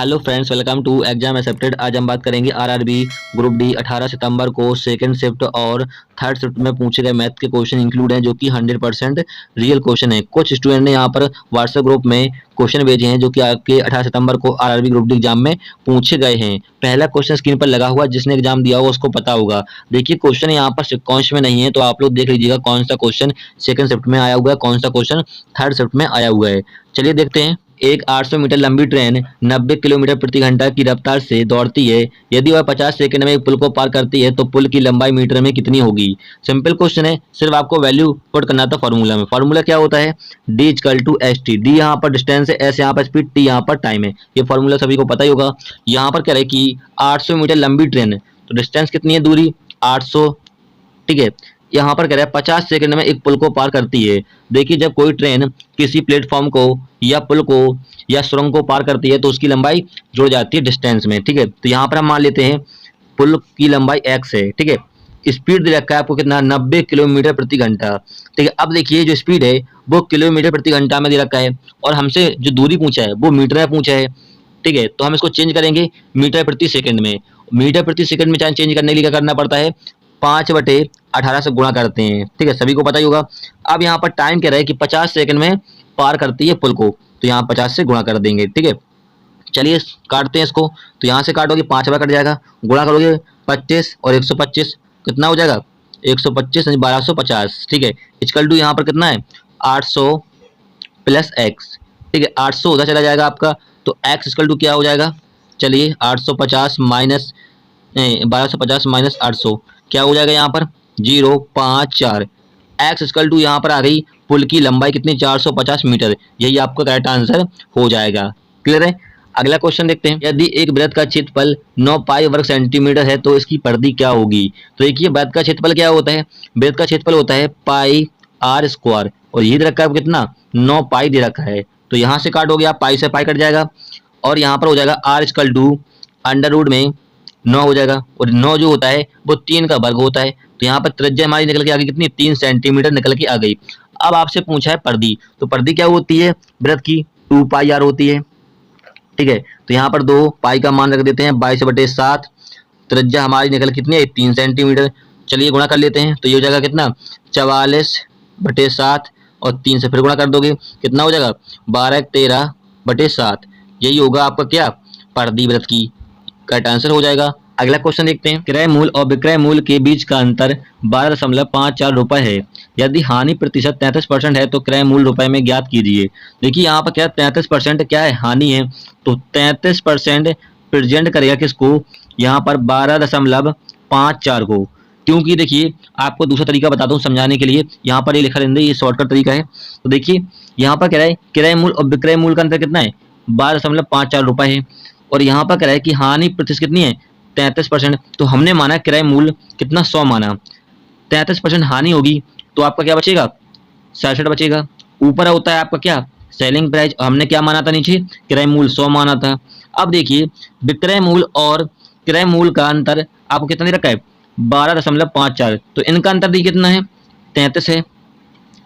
Hello friends, welcome to exam accepted. आज हम बात करेंगे आरआरबी ग्रुप डी 18 सितंबर को सेकंड शिफ्ट और थर्ड शिफ्ट में पूछे गए मैथ के क्वेश्चन इंक्लूड हैं, जो कि 100% रियल क्वेश्चन है। कुछ स्टूडेंट ने यहाँ पर व्हाट्सएप ग्रुप में क्वेश्चन भेजे हैं जो कि आपके 18 सितंबर को आरआरबी ग्रुप डी एग्जाम में पूछे गए हैं। पहला क्वेश्चन स्क्रीन पर लगा हुआ, जिसने एग्जाम दिया होगा उसको पता होगा। देखिए, क्वेश्चन यहाँ पर सिक्वेंस में नहीं है, तो आप लोग देख लीजिएगा कौन सा क्वेश्चन सेकंड शिफ्ट में आया हुआ है, कौन सा क्वेश्चन थर्ड शिफ्ट में आया हुआ है। चलिए देखते हैं। एक 800 मीटर लंबी ट्रेन 90 किलोमीटर प्रति घंटा की रफ्तार से दौड़ती है। यदि वह 50 सेकंड में एक पुल को पार करती है तो पुल की लंबाई मीटर में कितनी होगी। सिंपल क्वेश्चन है, सिर्फ आपको वैल्यू पुट करना था फॉर्मूला में। फॉर्मूला क्या होता है, d equal to S T. D यहाँ पर डिस्टेंस है, एस यहाँ पर स्पीड, टी यहाँ पर टाइम है। ये फॉर्मूला सभी को पता ही होगा। यहाँ पर कह रहे कि 800 मीटर लंबी ट्रेन, तो डिस्टेंस कितनी है, दूरी 800, ठीक है। यहाँ पर कह रहा है 50 सेकंड में एक पुल को पार करती है। देखिए, जब कोई ट्रेन किसी प्लेटफॉर्म को या पुल को या सुरंग को पार करती है तो उसकी लंबाई जुड़ जाती है डिस्टेंस में, ठीक है। तो यहाँ पर हम मान लेते हैं पुल की लंबाई x है, ठीक है। स्पीड दे रखा है आपको कितना, 90 किलोमीटर प्रति घंटा, ठीक है। अब देखिए, जो स्पीड है वो किलोमीटर प्रति घंटा में दे रखा है और हमसे जो दूरी पूछा है वो मीटर में पूछा है, ठीक है। तो हम इसको चेंज करेंगे मीटर प्रति सेकंड में। मीटर प्रति सेकंड में चाहे चेंज करने के लिए क्या करना पड़ता है, 5/18 से गुणा करते हैं, ठीक है, सभी को पता ही होगा। अब यहाँ पर टाइम कह रहा है कि 50 सेकंड में पार करती है पुल को, तो यहाँ 50 से गुणा कर देंगे, ठीक है। चलिए काटते हैं इसको। तो यहाँ से काटोगे 5 बार कट जाएगा, गुणा करोगे 25 और 125, कितना हो जाएगा 125 यानी 1250, ठीक है। इक्वल टू यहाँ पर कितना है 800 प्लस एक्स, ठीक है। 800 उधर चला जाएगा आपका, तो एक्स इक्वल टू क्या हो जाएगा, चलिए 850 माइनस 1250 माइनस 800 क्या हो जाएगा यहाँ पर 054। एक्स इक्वल टू यहाँ पर आ गई पुल की लंबाई कितनी, 450 मीटर। यही आपका करेक्ट आंसर हो जाएगा। क्लियर है। अगला क्वेश्चन देखते हैं। यदि एक वृत्त का क्षेत्रफल 9 पाई वर्ग सेंटीमीटर है तो इसकी परिधि क्या होगी। तो देखिए, वृत्त का क्षेत्रफल क्या होता है, वृत्त का क्षेत्रफल होता है पाई आर स्क्वायर, और ये दे रखा है कितना 9 पाई दे रखा है। तो यहाँ से काटोगे आप, पाई से पाई कट जाएगा और यहाँ पर हो जाएगा R equal to under root में 9 हो जाएगा, और 9 जो होता है वो 3 का वर्ग होता है। तो यहाँ पर त्रिज्या हमारी निकल के आ गई कितनी, 3 सेंटीमीटर निकल के आ गई। अब आपसे पूछा है परिधि, तो परिधि क्या होती है वृत्त की, 2 पाई आर होती है, ठीक है। तो यहाँ पर 2 पाई का मान रख देते हैं 22/7। त्रिज्या हमारी निकल कितनी है 3 सेंटीमीटर। चलिए गुणा कर लेते हैं, तो ये हो जाएगा कितना 44/7 और 3 से फिर गुणा कर दोगे, कितना हो जाएगा 12/13/7। यही होगा आपका क्या परिधि वृत्त की, करेक्ट आंसर हो जाएगा। अगला क्वेश्चन देखते हैं। क्रय मूल्य और विक्रय मूल्य के बीच का अंतर 12.54 रुपए है। यदि हानि प्रतिशत 33% है तो क्रय मूल्य रुपए में ज्ञात कीजिए। देखिए, यहाँ पर क्या 33% क्या है, हानि है, तो 33% प्रेजेंट करेगा किसको, यहाँ पर 12.54 को। क्योंकि देखिए, आपको दूसरा तरीका बताता हूँ समझाने के लिए। यहाँ पर ये लिखा रहने, ये शॉर्टकट तरीका है। तो देखिए, यहाँ पर कह रहा है क्रय मूल्य और विक्रय मूल्य का अंतर कितना है, 12.54 रुपए है, और यहाँ पर कह रहा है कि हानि प्रतिशत कितनी है 33%। तो हमने माना क्रय मूल्य कितना 100 माना, 33% हानि होगी तो आपका क्या बचेगा 67 बचेगा। ऊपर होता है आपका क्या सेलिंग प्राइस, हमने क्या माना था नीचे क्रय मूल्य 100 माना था। अब देखिए, विक्रय मूल्य और क्रय मूल्य का अंतर आपको कितना दे रखा है 12.54, तो इनका अंतर देखिए कितना है 33 है,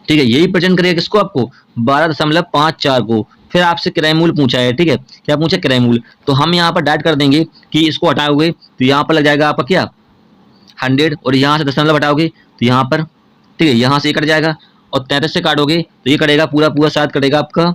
ठीक है। यही प्रेजेंट करेगा किसको, आपको 12.54 को। फिर आपसे क्रय मूल्य पूछा है, ठीक है, क्या पूछा क्रय मूल्य, तो हम यहाँ पर डायरेक्ट कर देंगे कि इसको हटाओगे तो यहाँ पर लग जाएगा आपका क्या 100, और यहाँ से दशमलव हटाओगे तो यहाँ पर, ठीक है, यहाँ से कट जाएगा, और 33 से काटोगे तो ये कटेगा पूरा पूरा 7 कटेगा आपका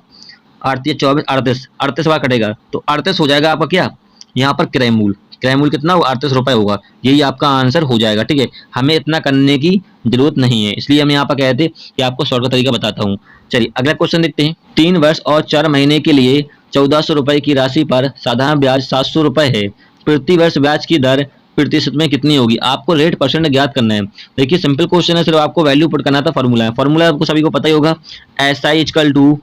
8 × 24 38, 38 बार कटेगा, तो 38 हो जाएगा आपका क्या यहाँ पर क्रय मूल्य। क्रय मूल्य कितना होगा 38 रुपए होगा। यही आपका आंसर हो जाएगा, ठीक है। हमें इतना करने की जरूरत नहीं है, इसलिए हम यहाँ पर कहते हैं कि आपको शॉर्टकट तरीका बताता हूँ। चलिए अगला क्वेश्चन देखते हैं। 3 वर्ष और 4 महीने के लिए 1400 रुपए की राशि पर साधारण ब्याज 700 रुपए है। प्रति वर्ष ब्याज की दर प्रतिशत में कितनी होगी। आपको रेट परसेंट ज्ञात करना है। देखिए, सिंपल क्वेश्चन है, सिर्फ आपको वैल्यू पुट करना था। फॉर्मूला है, फॉर्मूला आपको सभी को पता ही होगा, SI इक्वल टू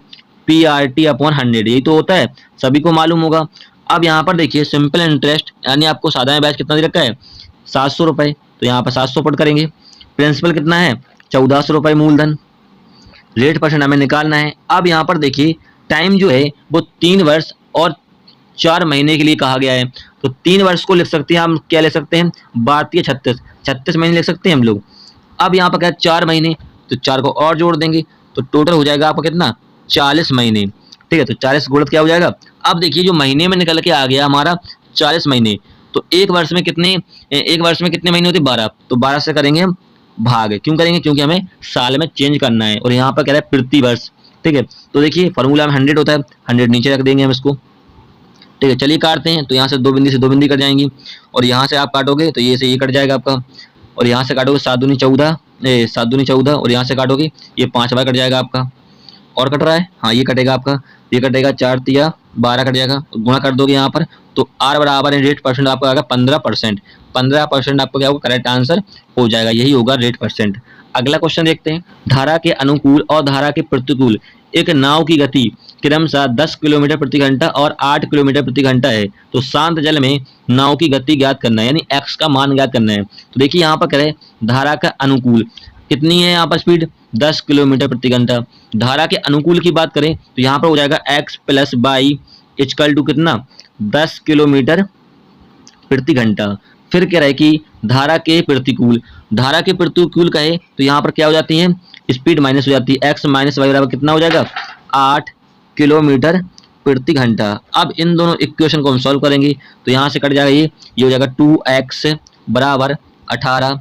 PRT/100, यही तो होता है, सभी को मालूम होगा। अब यहाँ पर देखिए, सिंपल इंटरेस्ट यानी आपको साधारण ब्याज कितना दे रखा है 700 रुपए, तो यहाँ पर 700 पुट करेंगे। प्रिंसिपल कितना है 1400 रुपए मूलधन। रेट परसेंट हमें निकालना है। अब यहाँ पर देखिए, टाइम जो है वो 3 वर्ष और 4 महीने के लिए कहा गया है, तो 3 वर्ष को लिख सकते हैं हम, क्या ले सकते हैं भारतीय 36 महीने लिख सकते हैं हम लोग। अब यहाँ पर क्या 4 महीने, तो 4 को और जोड़ देंगे तो टोटल हो जाएगा आपका कितना 40 महीने। ठीक है, तो 40 गुणित क्या हो जाएगा। अब देखिए जो महीने में निकल के आ गया हमारा 40 महीने, तो एक वर्ष में कितने महीने होते हैं 12, तो 12 से करेंगे हम भाग। क्यों करेंगे, क्योंकि हमें साल में चेंज करना है और यहाँ पर कह रहा है प्रति वर्ष। ठीक है, तो देखिए फॉर्मूला में 100 होता है, 100 नीचे रख देंगे हम इसको। ठीक है, चलिए काटते हैं। तो यहाँ से 2 बिंदी से 2 बिंदी कट जाएंगी और यहाँ से आप काटोगे तो ये से ये कट जाएगा आपका, और यहाँ से काटोगे 7 दूनी 14, 7 दूनी 14, और यहाँ से काटोगे ये 5 बार कट जाएगा आपका। और कट रहा है, हाँ ये कटेगा आपका, ये कटेगा 4 तिया 12 कट जाएगा, गुणा कर दोगे यहाँ पर तो r बराबर रेट परसेंट आपका आएगा 15%। 15% आपको क्या होगा, करेक्ट आंसर हो जाएगा, यही होगा रेट परसेंट। अगला क्वेश्चन देखते हैं। धारा के अनुकूल और धारा के प्रतिकूल एक नाव की गति क्रमशः 10 किलोमीटर प्रति घंटा और 8 किलोमीटर प्रति घंटा है, तो शांत जल में नाव की गति ज्ञात करना है, यानी x का मान ज्ञात करना है। तो देखिए यहाँ पर करें धारा का अनुकूल कितनी है, यहाँ पर स्पीड 10 किलोमीटर प्रति घंटा। धारा के अनुकूल की बात करें तो यहाँ पर हो जाएगा x plus y equal to कितना 10 किलोमीटर प्रति घंटा। फिर कह रहा है कि धारा के प्रतिकूल कहे तो यहाँ पर क्या हो जाती है, स्पीड माइनस हो जाती है, x माइनस वाई बराबर कितना हो जाएगा 8 किलोमीटर प्रति घंटा। अब इन दोनों इक्वेशन को हम सॉल्व करेंगे तो यहाँ से कट जाएगा ये हो जाएगा 2x बराबर 18,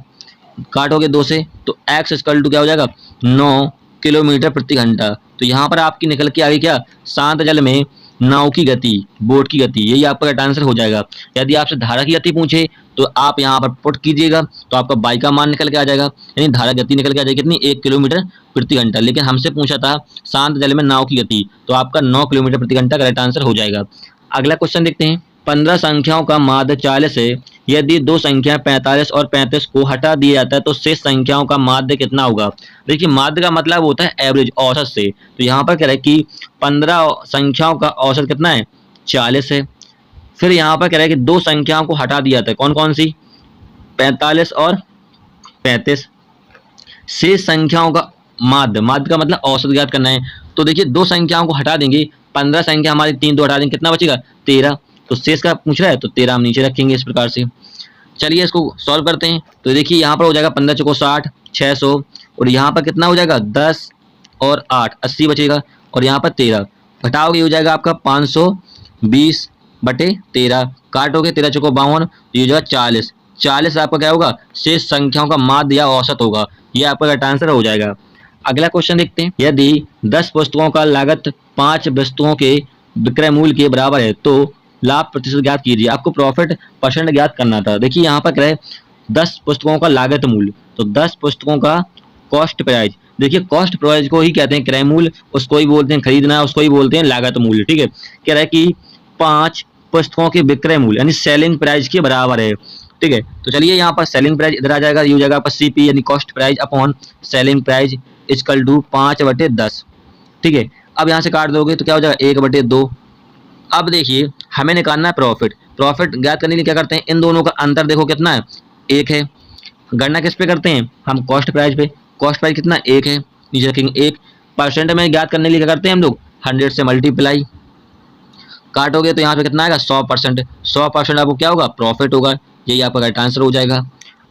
काटोगे 2 से तो x इक्वल टू क्या हो जाएगा 9 किलोमीटर प्रति घंटा। तो यहाँ पर आपकी निकल के आ गई क्या, शांत जल में नाव की गति, बोट की गति, यही आपका राइट आंसर हो जाएगा। यदि आपसे धारा की गति पूछे तो आप यहाँ पर पुट कीजिएगा तो आपका बाई का मान निकल के आ जाएगा, यानी धारा गति निकल के आ जाएगी कितनी 1 किलोमीटर प्रति घंटा। लेकिन हमसे पूछा था शांत जल में नाव की गति, तो आपका 9 किलोमीटर प्रति घंटा का राइट आंसर हो जाएगा। अगला क्वेश्चन देखते हैं। 15 संख्याओं का माध्य 40 है, यदि दो संख्या 45 और 35 को हटा दिया जाता है तो शेष संख्याओं का माध्य कितना होगा। देखिए माध्य का मतलब होता है एवरेज, औसत से। तो यहाँ पर कह रहा है कि 15 संख्याओं का औसत कितना है 40 है। फिर यहाँ पर कह रहा है कि दो संख्याओं को हटा दिया जाता है, कौन कौन सी 45 और 35। शेष संख्याओं का माध्य का मतलब औसत ज्ञात करना है। तो देखिए दो संख्याओं को हटा देंगे, 15 संख्या हमारी 3 दो हटा देंगे, कितना बचेगा 13। तो शेष का पूछ रहा है तो 13 हम नीचे रखेंगे इस प्रकार से। चलिए इसको सॉल्व करते हैं। तो देखिए यहाँ पर हो जाएगा 15 चौको 60 600, और यहाँ पर कितना हो जाएगा 10 और 8 80 बचेगा, और यहाँ पर 13 घटाओगे हो जाएगा आपका 520 बटे 13, काटोगे 13 चौको 52, ये हो जाएगा 40। 40 आपका क्या होगा शेष संख्याओं का माध्य या औसत होगा, ये आपका राइट आंसर हो जाएगा। अगला क्वेश्चन देखते हैं। यदि 10 पुस्तकों का लागत 5 वस्तुओं के विक्रय मूल्य के बराबर है तो लाभ प्रतिशत ज्ञात कीजिए। आपको प्रॉफिट परसेंट ज्ञात करना था। देखिए यहाँ पर कह 10 पुस्तकों का लागत मूल्य, तो 10 पुस्तकों का कॉस्ट प्राइस। देखिए कॉस्ट प्राइस को ही कहते हैं क्रय मूल्य, उसको ही बोलते हैं खरीदना, उसको ही बोलते हैं लागत मूल्य। ठीक है, कह रहा है कि 5 पुस्तकों के विक्रय मूल्य यानी सेलिंग प्राइस के बराबर है। ठीक है, तो चलिए यहाँ पर सेलिंग प्राइस इधर आ जाएगा, ये हो जाएगा आपका सीपी यानी cost price upon selling price equal to 5/10। ठीक है, अब यहाँ से काट दोगे तो क्या हो जाएगा 1/2। अब देखिए हमें निकालना है प्रॉफिट ज्ञात करने के लिए क्या करते हैं, इन दोनों का अंतर देखो कितना है 1 है। गणना किस पे करते हैं हम, कॉस्ट प्राइस पे। कॉस्ट प्राइस कितना 1 है, नीचे रखेंगे 1। परसेंट में ज्ञात करने के लिए क्या करते हैं हम लोग 100 से मल्टीप्लाई, काटोगे तो यहाँ पे कितना आएगा 100%। 100% आपको क्या होगा प्रॉफिट होगा, यही आपका राइट आंसर हो जाएगा।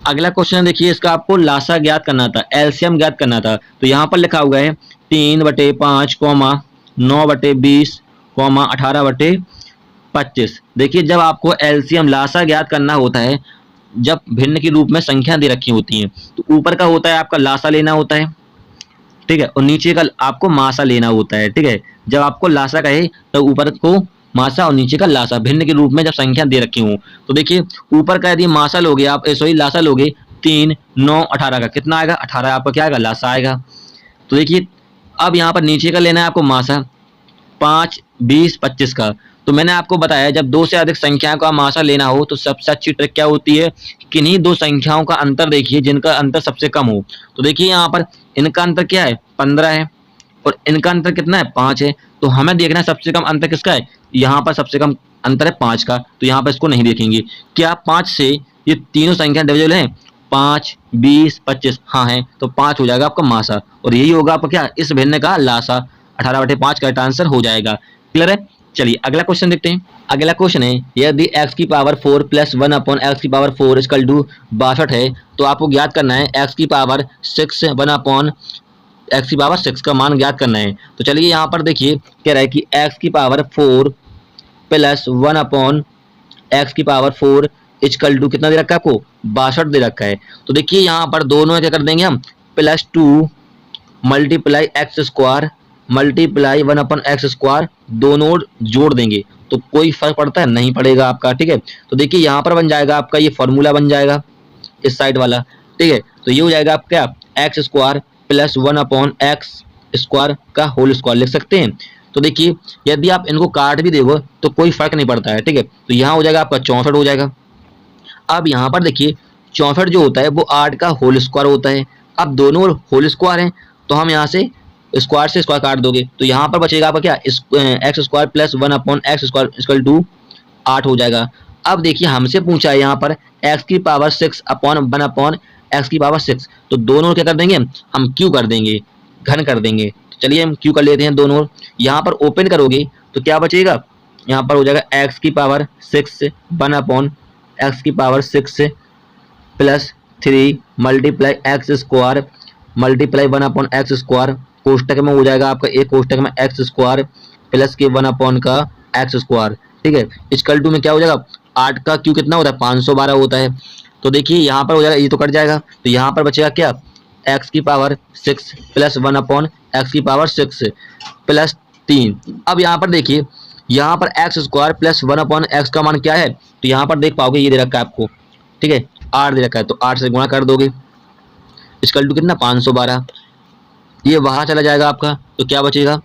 अगला क्वेश्चन देखिए, इसका आपको लासा ज्ञात करना था, एलसीएम ज्ञात करना था। तो यहाँ पर लिखा हुआ है 3/5, 9/20, 18/25। देखिए जब आपको एलसीएम लासा ज्ञात करना होता है, जब भिन्न के रूप में संख्या दे रखी होती हैं, तो ऊपर का होता है आपका लासा लेना होता है, ठीक है, और नीचे का आपको मासा लेना होता है। ठीक है, जब आपको लासा कहे तो ऊपर को मासा और नीचे का लासा, भिन्न के रूप में जब संख्या दे रखी हो। तो देखिए ऊपर का यदि मासा लोगे आप, सॉरी लासा लोगे 3, 9, 18 का कितना आएगा 18 आपका क्या आएगा लासा आएगा। तो देखिए अब यहाँ पर नीचे का लेना है आपको मासा 5, 20, 25 का। तो मैंने आपको बताया जब दो से अधिक संख्याओं का मासा लेना हो तो सबसे अच्छी ट्रिक क्या होती है, किन्हीं दो संख्याओं का अंतर देखिए जिनका अंतर सबसे कम हो। तो देखिए यहाँ पर इनका अंतर क्या है 15 है और इनका अंतर कितना है 5 है। तो हमें देखना है सबसे कम अंतर किसका है, यहाँ पर सबसे कम अंतर है 5 का, तो यहाँ पर इसको नहीं देखेंगे। क्या 5 से ये तीनों संख्या डिविजिबल हैं 5, 20, 25, हाँ है, तो 5 हो जाएगा आपका मासा, और यही होगा आपका क्या इस भिन्न का लासा, 18/5 का आंसर हो जाएगा। क्लियर है। चलिए अगला क्वेश्चन देखते हैं। अगला क्वेश्चन है, यदि x की पावर 4 + 1/x की पावर 4 = 62 है, तो आपको ज्ञात करना है x की पावर 6 1/4 एक्स की पावर 6 का मान ज्ञात करना है। तो चलिए यहाँ पर देखिए कह रहा है कि एक्स की पावर 4 प्लस 1 अपॉन एक्स की पावर 4 इक्वल टू कितना दे रखा है आपको, 62 दे रखा है। तो देखिए यहाँ पर दोनों क्या कर देंगे हम, +2 multiply x square multiply 1 upon x square, दोनों जोड़ देंगे तो कोई फर्क पड़ता है, नहीं पड़ेगा आपका। ठीक है, तो देखिए यहाँ पर बन जाएगा आपका ये फॉर्मूला बन जाएगा इस साइड वाला। ठीक है, तो ये हो जाएगा आपका x square plus 1 upon x square का होल स्क्वायर लिख सकते हैं। तो देखिए यदि आप इनको काट भी दोगे तो कोई फर्क नहीं पड़ता है। ठीक है, तो यहाँ हो जाएगा आपका 64 हो जाएगा। अब यहाँ पर देखिए 64 जो होता है वो 8 का होल स्क्वायर होता है। अब दोनों होल स्क्वायर हैं तो हम यहाँ से स्क्वायर से स्क्वायर काट दोगे तो यहाँ पर बचेगा आपका क्या, X square plus 1 upon x square equal to 8 हो जाएगा। अब देखिए हमसे पूछा है यहाँ पर एक्स की पावर 6 अपॉन 1 अपॉन एक्स की पावर 6, तो दोनों क्या कर देंगे हम क्यू कर देंगे, घन कर देंगे। तो चलिए हम क्यू कर लेते हैं दोनों। यहाँ पर ओपन करोगे तो क्या बचेगा, यहाँ पर हो जाएगा एक्स की पावर 6 1 अपॉन एक्स की power 6 plus 3 multiply x square multiply 1 upon x square, कोष्टक में हो जाएगा आपका एक कोष्टक में एक्स स्क्वायर प्लस के 1 अपॉन का एक्स स्क्वायर। ठीक है, इक्वल टू में क्या हो जाएगा, 8 का क्यू कितना होता है, 512 होता है। तो देखिए यहाँ पर हो जाएगा, ये तो कट जाएगा तो यहाँ पर बचेगा क्या, एक्स की पावर 6 प्लस 1 अपॉन एक्स की पावर 6 प्लस 3। अब यहाँ पर देखिए यहाँ पर x square plus 1 upon x का मान क्या है, तो यहाँ पर देख पाओगे ये दे रखा है आपको। ठीक है, 8 दे रखा है तो 8 से गुणा कर दोगे, इक्वल टू कितना 512, ये वहाँ चला जाएगा आपका तो क्या बचेगा,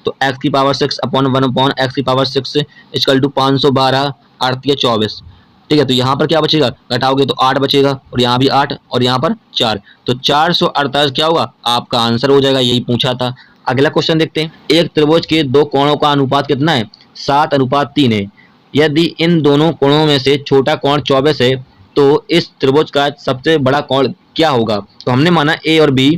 तो एक्स की पावर 6 अपॉन 1 अपॉन एक्स की पावर 6 इक्वल टू 512 8 या 24। ठीक है, तो यहाँ पर क्या बचेगा, घटाओगे तो 8 बचेगा और यहाँ भी 8 और यहाँ पर 4, तो 448 क्या होगा आपका आंसर हो जाएगा, यही पूछा था। अगला क्वेश्चन देखते हैं, एक त्रिभुज के दो कोणों का अनुपात कितना है, 7:3 है। यदि इन दोनों कोणों में से छोटा कोण 24 है तो इस त्रिभुज का सबसे बड़ा कोण क्या होगा। तो हमने माना ए और बी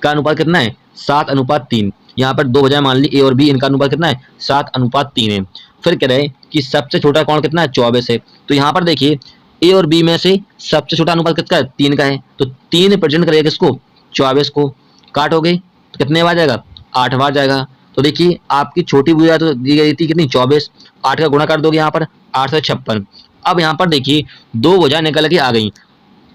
का अनुपात कितना है, 7:3। यहाँ पर दो बजाय मान ली ए और बी, इनका अनुपात कितना है, 7:3 है। फिर कह रहे हैं कि सबसे छोटा कोण कितना है, 24 है। तो यहाँ पर देखिए ए और बी में से सबसे छोटा अनुपात किसका है, 3 का है। तो 3 प्रेजेंट करेगा किसको, 24 को, काटोगे तो कितने बार जाएगा, 8 बार जाएगा। तो देखिए आपकी छोटी भुजा तो दी गई थी कितनी, 24, 8 का गुणा कर दोगे यहाँ पर 8 से 56। अब यहाँ पर देखिए दो भुजा निकल के आ गई।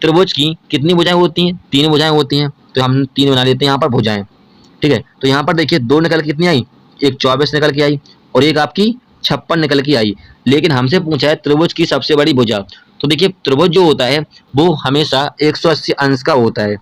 त्रिभुज की कितनी भुजाएं होती हैं, 3 भुजाएं होती हैं, तो हम 3 बना लेते हैं यहाँ पर भुजाएं। ठीक है, तो यहाँ पर देखिए 2 निकल के कितनी आई, एक 24 निकल के आई और एक आपकी 56 निकल के आई। लेकिन हमसे पूछा है त्रिभुज की सबसे बड़ी भुजा। तो देखिए त्रिभुज जो होता है वो हमेशा 180 अंश का होता है।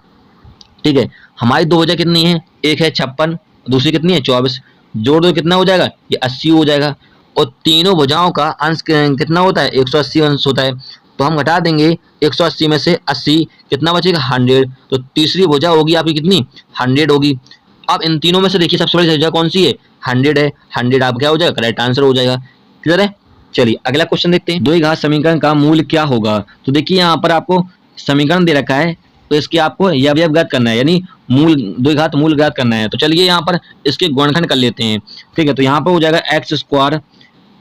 ठीक है, हमारी दो भुजा कितनी है, एक है 56, दूसरी कितनी है 24, जोड़ दो कितना हो जाएगा, ये 80 हो जाएगा। और तीनों भुजाओं का अंश कितना होता है, 180 अंश होता है। तो हम घटा देंगे 180 में से 80, कितना बचेगा 100। तो तीसरी भुजा होगी आपकी कितनी, 100 होगी। अब इन तीनों में से देखिए सबसे बड़ी भुजा कौन सी है, 100 है। 100 आप क्या हो जाएगा, करेक्ट आंसर हो जाएगा। क्लियर है, चलिए अगला क्वेश्चन देखते हैं, द्विघात समीकरण का मूल क्या होगा। तो देखिए यहाँ पर आपको समीकरण दे रखा है तो इसके आपको अवयव ज्ञात करना है, यानी मूल, द्विघात मूल ज्ञात करना है। तो चलिए यहाँ पर इसके गुणनखंड कर लेते हैं। ठीक है, तो यहाँ पर हो जाएगा x square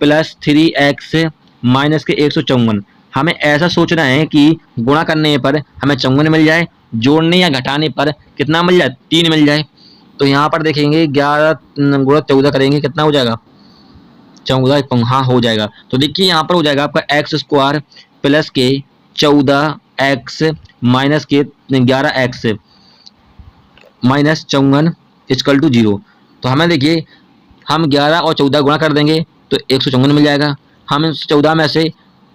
plus 3x minus के 154। हमें ऐसा सोचना है कि गुणा करने पर हमें 54 मिल जाए, जोड़ने या घटाने पर कितना मिल जाए, 3 मिल जाए। तो यहाँ पर देखेंगे 11 गुणा 14 करेंगे, कितना हो जाएगा 14, हाँ हो जाएगा। तो देखिए यहाँ पर हो जाएगा आपका एक्स स्क्वायर प्लस के 14x माइनस के 11x माइनस 54 इक्वल टू 0। तो हमें देखिए हम 11 और 14 गुणा कर देंगे तो 154 मिल जाएगा। हम इस 14 में से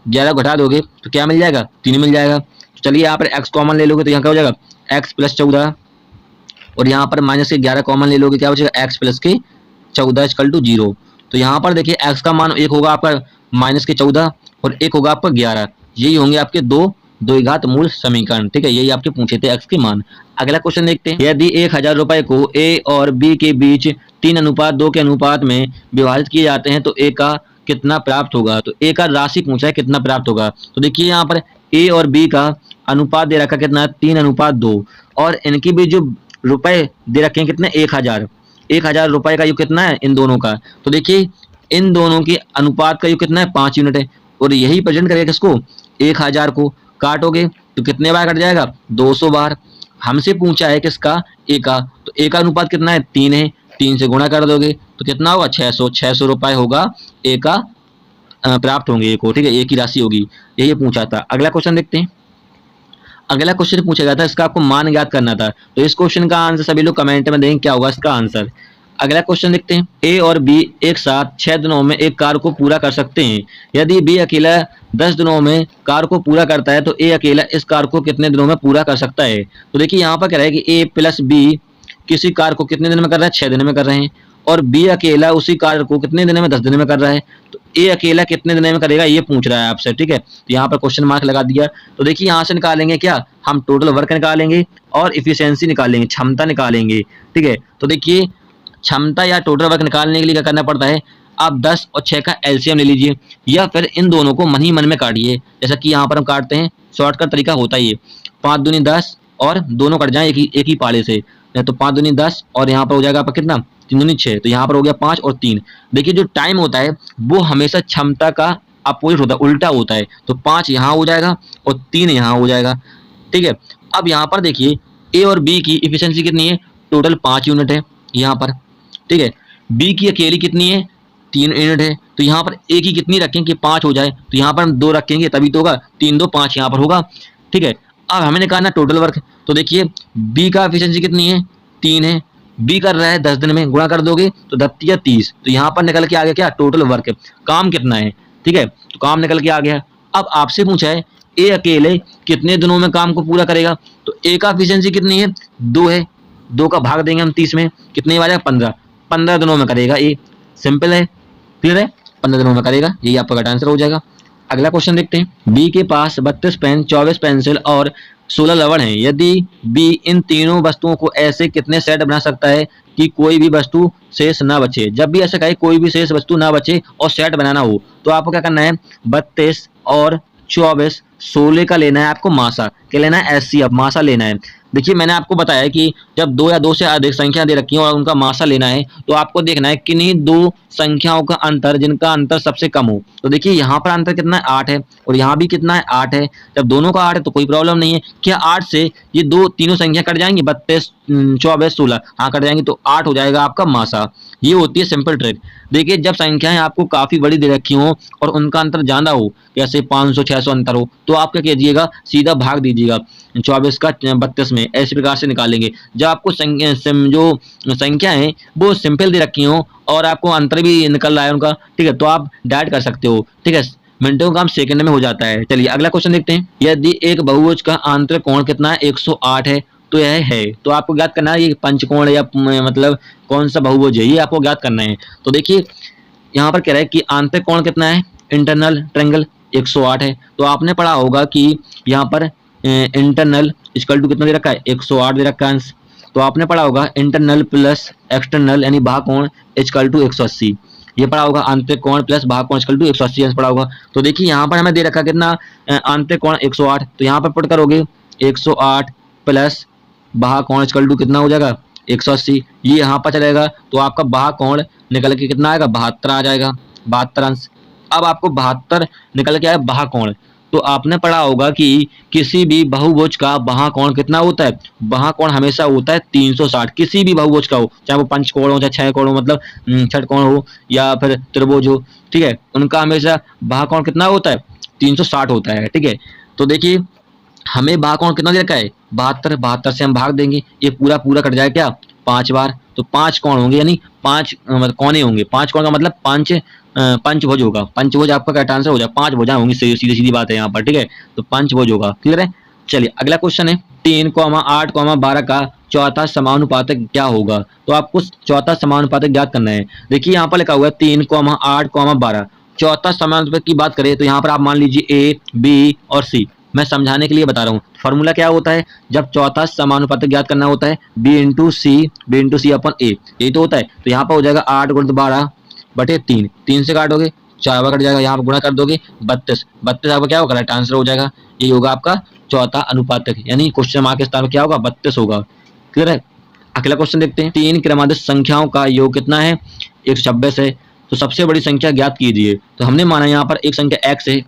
11 घटा दोगे तो क्या मिल जाएगा, 3 मिल जाएगा। तो चलिए यहाँ पर x कॉमन ले लोगे तो यहाँ क्या हो जाएगा, x प्लस 14, और यहाँ पर माइनस के 11 कॉमन ले लोगे क्या बचेगा, x प्लस के 14 इक्वल टू 0। तो यहाँ पर देखिए x का मान एक होगा आपका माइनस के 14 और एक होगा आपका 11, यही होंगे आपके दो द्विघात मूल समीकरण। ठीक है, यही आपके पूछे थे x के मान। अगला क्वेश्चन देखते हैं, यदि 1000 रुपए को a और b के बीच 3:2 के अनुपात में विभाजित किए जाते हैं तो a का कितना प्राप्त होगा। तो a का राशि पूछा है, कितना प्राप्त होगा। तो देखिए यहाँ पर a और b का अनुपात दे रखा कितना है, 3:2, और इनके बीच जो रुपए दे रखे हैं कितने, 1000 रुपए का योग कितना है इन दोनों का। तो देखिए इन दोनों के अनुपात का योग कितना है, 5 यूनिट है, और यही प्रेजेंट करेगा किसको, 1000 को। काटोगे तो कितने बार कट जाएगा, 200 बार। हमसे पूछा है किसका, ए का, तो ए का अनुपात कितना है, 3 है, 3 से गुणा कर दोगे तो कितना होगा, 600 रुपए होगा ए का प्राप्त होंगे ए को, ठीक है, ए की राशि होगी। ये पूछा था। अगला क्वेश्चन देखते हैं। अगला क्वेश्चन पूछा गया था, इसका आपको मान ज्ञात करना था, तो इस क्वेश्चन का आंसर सभी लोग कमेंट में देंगे क्या होगा इसका आंसर। अगला क्वेश्चन देखते हैं। ए और बी एक साथ 6 दिनों में एक कार्य को पूरा कर सकते हैं। यदि बी अकेला 10 दिनों में कार्य को पूरा करता है तो ए अकेला इस कार्य को कितने दिनों में पूरा कर सकता है। तो देखिए यहाँ पर कह रहा है कि ए प्लस बी किसी कार्य को कितने दिन में कर रहा है, 6 दिन में कर रहे हैं, और बी अकेला उसी कार्य को कितने दिन में, 10 दिन में कर रहा है। तो ए अकेला कितने दिन में करेगा ये पूछ रहा है आपसे, ठीक है। तो यहाँ पर क्वेश्चन मार्क लगा दिया। तो देखिए यहाँ से निकालेंगे क्या, हम टोटल वर्क निकालेंगे और इफिशियंसी निकालेंगे, क्षमता निकालेंगे, ठीक है। तो देखिए क्षमता या टोटल वर्क निकालने के लिए क्या करना पड़ता है, आप 10 और 6 का एलसीएम ले लीजिए, या फिर इन दोनों को मन ही मन में काटिए, जैसा कि यहाँ पर हम काटते हैं। शॉर्टकट तरीका होता है ये, 5 दूनी 10 और दोनों कट जाए एक ही पाले से, तो 5 दूनी 10 और यहाँ पर हो जाएगा आपका कितना, 3 दूनी 6, तो यहाँ पर हो गया 5 और 3। देखिए जो टाइम होता है वो हमेशा क्षमता का अपोजिट होता है, उल्टा होता है। तो 5 यहाँ हो जाएगा और 3 यहाँ हो जाएगा, ठीक है। अब यहाँ पर देखिए ए और बी की इफिशियंसी कितनी है, टोटल 5 यूनिट है यहाँ पर, ठीक है। बी की अकेली कितनी है, 3 यूनिट है। तो यहाँ पर ए की कितनी रखें कि 5 हो जाए, तो यहाँ पर हम 2 रखेंगे तभी तो होगा, 3 2 5 यहाँ पर होगा, ठीक है। अब हमें निकालना टोटल वर्क, तो देखिए बी का एफिशिएंसी कितनी है, 3 है, बी कर रहा है 10 दिन में, गुणा कर दोगे तो 10 30, तो यहाँ पर निकल के आ गया क्या, टोटल वर्क, काम कितना है, ठीक है। तो काम निकल के आ गया। अब आपसे पूछा है ए अकेले कितने दिनों में काम को पूरा करेगा, तो ए का एफिशिएंसी कितनी है, 2 है, 2 का भाग देंगे हम 30 में, कितने आ जाएगा, 15, 15 दिनों में करेगा ए, सिंपल है, क्लियर है, 15 दिनों में करेगा, यही आपका करेक्ट आंसर हो जाएगा। अगला क्वेश्चन देखते हैं। बी के पास 32 पेन, 24 पेंसिल और 16 रबड़ हैं। यदि बी इन तीनों वस्तुओं को ऐसे कितने सेट बना सकता है कि कोई भी वस्तु शेष ना बचे। जब भी ऐसा कहे कोई भी शेष वस्तु ना बचे और सेट बनाना हो, तो आपको क्या करना है, 32 और 24 16 का लेना है आपको मासा, क्या लेना है, एचसीएफ मासा लेना है। देखिए मैंने आपको बताया कि जब 2 या 2 से अधिक संख्या दे रखी है और उनका मासा लेना है, तो आपको देखना है किन्हीं 2 संख्याओं का अंतर, जिनका अंतर सबसे कम हो। तो देखिए यहाँ पर अंतर कितना है, 8 है, और यहाँ भी कितना है, 8 है। जब दोनों का 8 है तो कोई प्रॉब्लम नहीं है। क्या 8 से ये तीनों संख्या कट जाएंगी, 32 24 16, हाँ कट जाएंगी, तो 8 हो जाएगा आपका मासा। ये होती है सिंपल ट्रिक। देखिए जब संख्याएं आपको काफी बड़ी दे रखी हो और उनका अंतर ज्यादा हो, जैसे 500 600 अंतर हो, तो आप क्या कीजिएगा, सीधा भाग दीजिएगा 24 का 32 में, ऐसे प्रकार से निकालेंगे। जब आपको जो संख्या है वो सिंपल दे रखी हो और आपको अंतर भी निकल रहा है उनका, ठीक है, तो आप डायरेक्ट कर सकते हो, ठीक है। मिनटों का काम सेकंड में हो जाता है। चलिए अगला क्वेश्चन देखते हैं। यदि एक बहुभुज का आंतरिक कोण कितना है, 108 है, तो यह है, तो आपको ज्ञात करना है ये पंचकोण है या मतलब कौन सा बहुभुज है, ये आपको ज्ञात करना है। तो देखिए यहाँ पर कह रहा है कि आंतरिक कोण कितना है, इंटरनल ट्रायंगल 108 है। तो आपने पढ़ा होगा कि यहाँ पर इंटरनल इक्वल टू कितना दे रखा है, 108 दे रखा है। तो आपने पढ़ा होगा इंटरनल प्लस एक्सटर्नल यानी भागकोण इक्वल टू 180, ये पढ़ा होगा, आंतरिक कोण प्लस भागकोण इक्वल टू 180 पढ़ा होगा। तो देखिए यहाँ पर हमें दे रखा कितना, आंतरिक कोण 108, तो यहाँ पर पुट करोगे 108 प्लस भागकोण इक्वल टू कितना हो जाएगा, 180, ये यहाँ पर चलेगा, तो आपका भागकोण निकल के कितना आएगा, 72 आ जाएगा, 72 अंश। अब आपको 72 निकल के आया भागकोण, तो आपने पढ़ा होगा कि किसी भी बहुभुज का भागकोण कितना होता है, भागकोण हमेशा होता है 360, किसी भी बहुभुज का हो, चाहे वो पंचकोण हो चाहे 6 कोण हो, मतलब षटकोण हो या फिर त्रिभुज हो, ठीक है, उनका हमेशा भागकोण कितना होता है, 360 होता है, ठीक है। तो देखिए हमें भागकोण कितना दे रखा है, 72, 72 से हम भाग देंगे, ये पूरा पूरा कट जाएगा क्या, 5 बार, तो 5 कोण होंगे, यानी 5 कोने होंगे, 5 कोण का मतलब 5 पंचभुज होगा, पंचभुज आपका करेक्ट आंसर हो जाए, 5 भुजाएं होंगी, सीधी सीधी बात है यहाँ पर, ठीक है, तो पंचभुज होगा, क्लियर है। चलिए अगला क्वेश्चन है, 3, 8, 12 का चौथा समानुपातक क्या होगा। तो आपको चौथा समानुपातक ज्ञात करना है। देखिए यहाँ पर लिखा हुआ है 3, 8, 12, चौथा समानुपातक की बात करें तो यहाँ पर आप मान लीजिए ए, बी और सी, मैं समझाने के लिए बता रहा हूँ। फॉर्मूला क्या होता है, जब चौथा समानुपातक ज्ञात करना होता है, बी इंटू सी अपन ए, यही तो होता है। तो यहाँ पर हो जाएगा 8 × 12 बटे 3, 3 से काटोगे 4 कट जाएगा, यहाँ पर गुणा कर दोगे 32, 32 आपका क्या होगा, करेक्ट आंसर हो जाएगा। ये होगा आपका चौथा अनुपातक, यानी क्वेश्चन मार्क के स्थान पर क्या होगा, 32 होगा, क्लियर है। अगला क्वेश्चन देखते हैं। 3 क्रमादेश संख्याओं का योग कितना है, 126 है, तो सबसे बड़ी संख्या ज्ञात कीजिए। तो हमने माना यहाँ पर एक संख्या x है,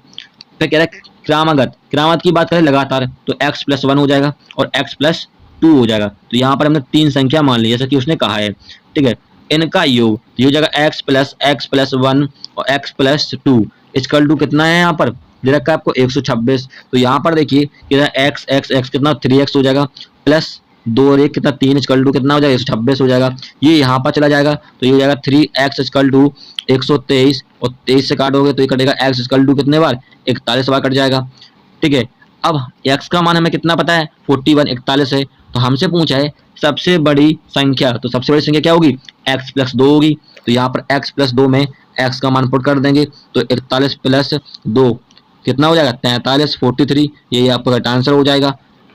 फिर कह रहा है क्रमागत की बात करें लगातार, तो x + 1 हो जाएगा और x + 2 हो जाएगा। तो यहाँ पर हमने 3 संख्या मान ली जैसा कि उसने कहा है, ठीक है। इनका योग तो ये हो जाएगा x प्लस 1 और x प्लस 2 इक्वल टू कितना है यहाँ पर दे रखा है आपको 126। तो यहाँ पर देखिए कितना x कितना 3x हो जाएगा प्लस 2 और 1 कितना 3 इक्वल टू कितना हो जाएगा 126 हो जाएगा। ये यहाँ पर चला जाएगा तो ये हो जाएगा 3x इक्वल टू 123 और 23 से काटोगे तो ये कटेगा x इक्वल टू कितने बार 41 बार कट जाएगा, ठीक है। अब x का मान हमें कितना पता है 41 41 है। तो हमसे पूछा है सबसे बड़ी संख्या, तो सबसे बड़ी संख्या क्या होगी x प्लस 2 होगी। तो यहाँ पर x प्लस 2 में x का मान पुट कर देंगे तो 41 प्लस 2 कितना हो जाएगा 43 43, ये आपका राइट आंसर हो जाएगा।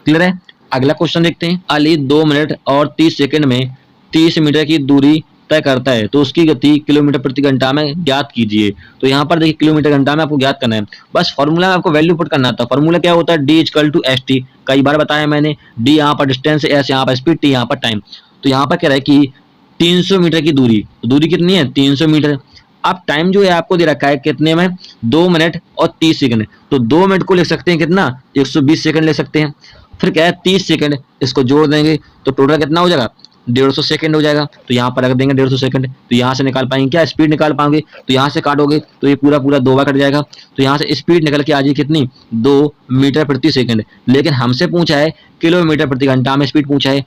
क्लियर है। अगला क्वेश्चन देखते हैं। अली 2 मिनट और 30 सेकंड में 30 मीटर की दूरी तय करता है तो उसकी गति किलोमीटर प्रति घंटा में ज्ञात कीजिए। तो यहाँ पर देखिए किलोमीटर घंटा में आपको ज्ञात करना है, बस फॉर्मूला में आपको वैल्यू पुट करना था। फॉर्मूला क्या होता है d equal to S T, कई बार बताया मैंने। d यहाँ पर डिस्टेंस, एस यहाँ पर स्पीड, टी यहाँ पर टाइम। तो यहाँ पर कह रहा है कि 300 मीटर की दूरी, दूरी कितनी है 300 मीटर। अब टाइम जो है आपको दे रखा है कितने में 2 मिनट और 30 सेकंड। तो 2 मिनट को लिख सकते हैं कितना 120 सेकंड ले सकते हैं। फिर क्या है 30 सेकंड, इसको जोड़ देंगे तो टोटल कितना हो जाएगा 150 सेकंड हो जाएगा। तो यहाँ पर रख देंगे 150 सेकंड। तो यहाँ से निकाल पाएंगे क्या स्पीड निकाल पाएंगे। तो यहाँ से काटोगे तो ये पूरा 2 बार कट जाएगा। तो यहाँ से स्पीड निकल के आ जाएगी कितनी 2 मीटर प्रति सेकंड। लेकिन हमसे पूछा है किलोमीटर प्रति घंटा में स्पीड पूछा है,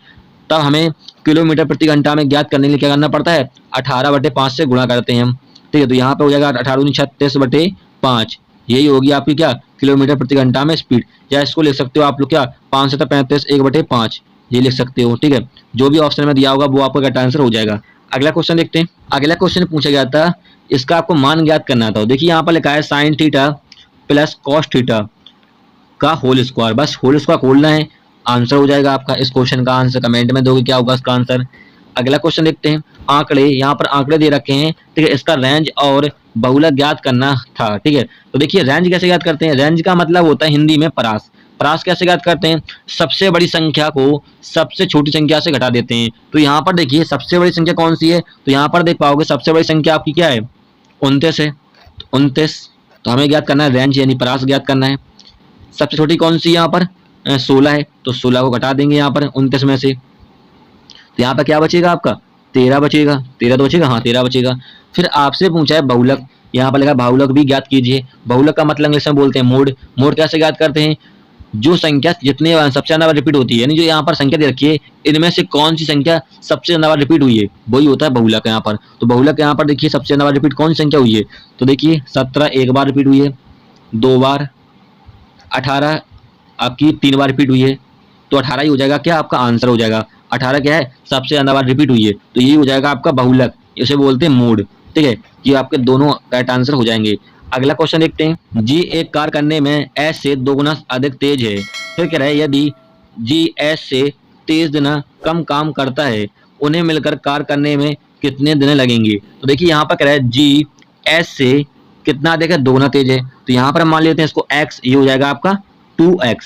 तब हमें किलोमीटर प्रति घंटा में ज्ञात करने के लिए क्या करना पड़ता है 18/5 से गुणा करते हैं हम, ठीक है। तो यहाँ पे हो जाएगा 18×36/5, यही होगी आपकी क्या किलोमीटर प्रति घंटा में स्पीड। या इसको लिख सकते हो आप लोग क्या 5 से 35 1/5, ये लिख सकते हो, ठीक है। जो भी ऑप्शन में दिया होगा वो आपका करेक्ट आंसर हो जाएगा। अगला क्वेश्चन देखते हैं। अगला क्वेश्चन पूछा गया था, इसका आपको मान ज्ञात करना था। देखिए यहाँ पर लिखा है sine theta plus cos theta का होल स्क्वायर, बस होल स्क्वायर खोलना है, आंसर हो जाएगा आपका। इस क्वेश्चन का आंसर कमेंट में दोगे क्या होगा इसका आंसर। अगला क्वेश्चन देखते हैं। आंकड़े, यहाँ पर आंकड़े दे रखे हैं, ठीक है। इसका रेंज और बहुलक ज्ञात करना था, ठीक है। तो देखिए रेंज कैसे ज्ञात करते हैं, रेंज का मतलब होता है हिंदी में परास। परास कैसे ज्ञात करते हैं, सबसे बड़ी संख्या को सबसे छोटी संख्या से घटा देते हैं। तो यहाँ पर देखिए सबसे बड़ी संख्या कौन सी है, तो यहाँ पर देख पाओगे सबसे बड़ी संख्या आपकी क्या है 29 है, 29। तो हमें ज्ञात करना है रेंज यानी परास ज्ञात करना है। सबसे छोटी कौन सी यहाँ पर 16 है, तो 16 को घटा देंगे यहाँ पर 29 में से। तो यहाँ पर क्या बचेगा आपका 13 बचेगा, 13 तो बचेगा, हाँ 13 बचेगा। फिर आपसे पूछा है बहुलक, यहाँ पर लिखा बहुलक भी ज्ञात कीजिए। बहुलक का मतलब इंग्लिश में बोलते हैं मोड। मोड कैसे ज्ञात करते हैं, जो संख्या जितने सबसे ज्यादा बार रिपीट होती है, यानी जो यहाँ पर संख्या दे रखी है इनमें से कौन सी संख्या सबसे ज्यादा बार रिपीट हुई है वही होता है बहुलक यहाँ पर। तो बहुलक यहाँ पर देखिए सबसे ज्यादा बार रिपीट कौन सी संख्या हुई है, तो देखिए 17 एक बार रिपीट हुई है, 2 बार, 18 आपकी 3 बार रिपीट हुई है। तो 18 ही हो जाएगा क्या आपका आंसर हो जाएगा। 18 क्या है सबसे ज्यादा बार रिपीट हुई है, तो ये हो जाएगा आपका बहुलक, इसे बोलते हैं मोड, ठीक है। ये आपके दोनों करेक्ट आंसर हो जाएंगे। अगला क्वेश्चन देखते हैं। जी एक कार करने में एस से 2 गुना अधिक तेज है। फिर कह रहा है यदि जी एस से 23 दिन कम काम करता है, उन्हें मिलकर कार करने में कितने दिन लगेंगे। तो देखिए यहाँ पर कह रहा है जी एस से कितना अधिक है 2 गुना तेज है। तो यहाँ पर हम मान लेते हैं इसको x, ये हो जाएगा आपका 2x,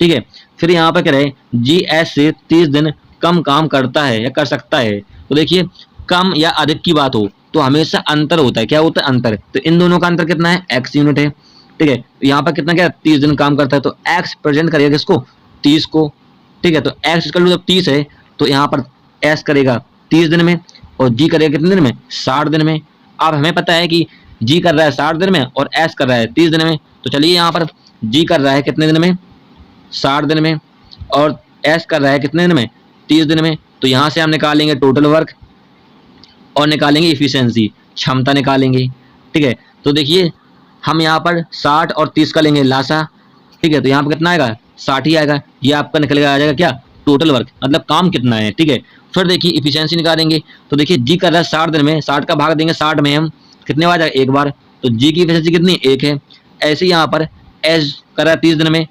ठीक है। फिर यहाँ पर कह रहे हैं जी एस से 30 दिन कम काम करता है या कर सकता है। तो देखिए कम या अधिक की बात हो तो हमेशा अंतर होता है, क्या होता है अंतर। तो इन दोनों का अंतर कितना है x यूनिट है, ठीक है। तो यहाँ पर कितना क्या 30 दिन काम करता है, तो x प्रेजेंट करेगा किसको 30 को, ठीक है। तो x इक्वल टू जब 30 है तो यहाँ पर s करेगा 30 दिन में और g करेगा कितने दिन में 60 दिन में। अब हमें पता है कि g कर रहा है 60 दिन में और s कर रहा है 30 दिन में। तो चलिए यहाँ पर g कर रहा है कितने दिन में 60 दिन में और s कर रहा है कितने दिन में 30 दिन में। तो यहाँ से हम निकालेंगे टोटल वर्क और निकालेंगे इफिशिएंसी, क्षमता निकालेंगे, ठीक है। तो देखिए हम यहाँ पर 60 और 30 का लेंगे लासा, ठीक है। तो यहाँ पर कितना आएगा 60 ही आएगा, ये आपका निकल आ जाएगा क्या टोटल वर्क, मतलब काम कितना है, ठीक है। फिर देखिए इफिशिएंसी निकालेंगे। तो देखिए जी कर रहा है 60 दिन में, 60 का भाग देंगे 60 में हम, कितने बार जाएगा एक बार, तो जी की इफिशिएंसी कितनी 1 है। ऐसे ही यहाँ पर एस कर रहा है 30 दिन में,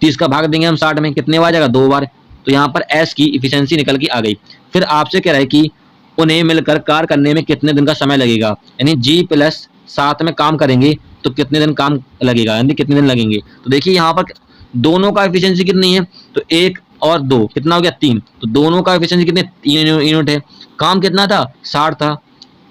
30 का भाग देंगे हम 60 में, कितने बार जाएगा 2 बार। तो यहाँ पर एस की इफिशिएंसी निकल के आ गई। फिर आपसे कह रहा है कि उन्हें मिलकर कार करने में कितने दिन का समय लगेगा, यानी जी प्लस 7 में काम करेंगे तो कितने दिन काम लगेगा, यानी कितने दिन लगेंगे। तो देखिए यहाँ पर दोनों का एफिशिएंसी कितनी है, तो 1 और 2 कितना हो गया 3, तो दोनों का एफिशिएंसी कितने 3 यूनिट है। काम कितना था 60 था,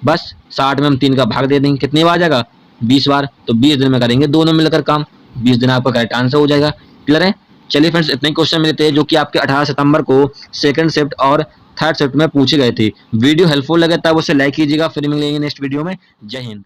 बस 60 में हम 3 का भाग दे देंगे, कितनी बार जाएगा 20 बार। तो 20 दिन में करेंगे दोनों मिलकर काम, 20 दिन आपका करेक्ट आंसर हो जाएगा। क्लियर है। चलिए फ्रेंड्स, इतने क्वेश्चन मिले थे जो कि आपके 18 सितंबर को सेकंड शिफ्ट और थर्ड शिफ्ट में पूछे गए थे। वीडियो हेल्पफुल लगे तब उसे लाइक कीजिएगा। फिर मिलेंगे नेक्स्ट वीडियो में। जय हिंद।